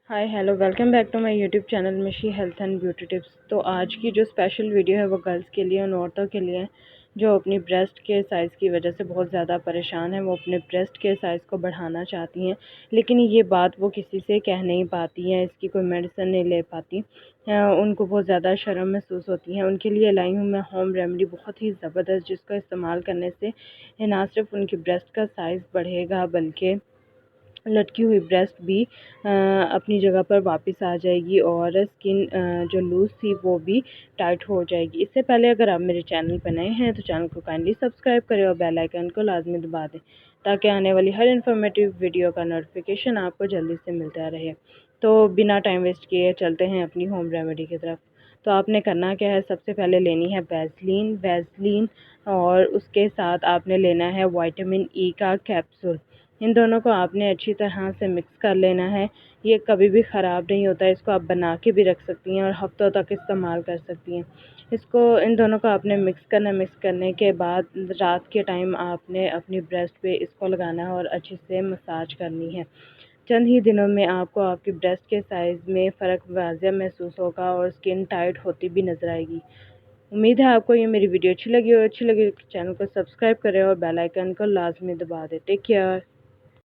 Hi hello welcome back to my YouTube channel Mishi health and beauty tips. तो आज की जो स्पेशल वीडियो है वो गर्ल्स के लिए, उन औरतों के लिए जो अपनी ब्रेस्ट के साइज़ की वजह से बहुत ज़्यादा परेशान है। वो अपने ब्रेस्ट के साइज़ को बढ़ाना चाहती हैं, लेकिन ये बात वो किसी से कह नहीं पाती हैं, इसकी कोई मेडिसिन नहीं ले पाती। उनको बहुत ज़्यादा शर्म महसूस होती है। उनके लिए लाई हूँ मैं होम रेमेडी बहुत ही ज़बरदस्त, जिसका इस्तेमाल करने से ना सिर्फ उनकी ब्रेस्ट का साइज़ बढ़ेगा बल्कि लटकी हुई ब्रेस्ट भी अपनी जगह पर वापस आ जाएगी और स्किन जो लूज़ थी वो भी टाइट हो जाएगी। इससे पहले अगर आप मेरे चैनल पर नए हैं तो चैनल को काइंडली सब्सक्राइब करें और बेल आइकन को लाजमी दबा दें, ताकि आने वाली हर इन्फॉर्मेटिव वीडियो का नोटिफिकेशन आपको जल्दी से मिलता रहे। तो बिना टाइम वेस्ट किए चलते हैं अपनी होम रेमेडी की तरफ। तो आपने करना क्या है, सबसे पहले लेनी है वैसलीन और उसके साथ आपने लेना है विटामिन ई का कैप्सूल। इन दोनों को आपने अच्छी तरह से मिक्स कर लेना है। ये कभी भी ख़राब नहीं होता है, इसको आप बना के भी रख सकती हैं और हफ्तों तक इस्तेमाल कर सकती हैं। इन दोनों को आपने मिक्स करने के बाद रात के टाइम आपने अपनी ब्रेस्ट पे इसको लगाना है और अच्छे से मसाज करनी है। चंद ही दिनों में आपको आपकी ब्रेस्ट के साइज़ में फ़र्क वाज़ेह महसूस होगा और स्किन टाइट होती भी नज़र आएगी। उम्मीद है आपको ये मेरी वीडियो अच्छी लगी तो चैनल को सब्सक्राइब करें और बेल आइकन को लाजमी दबा दें। Take care.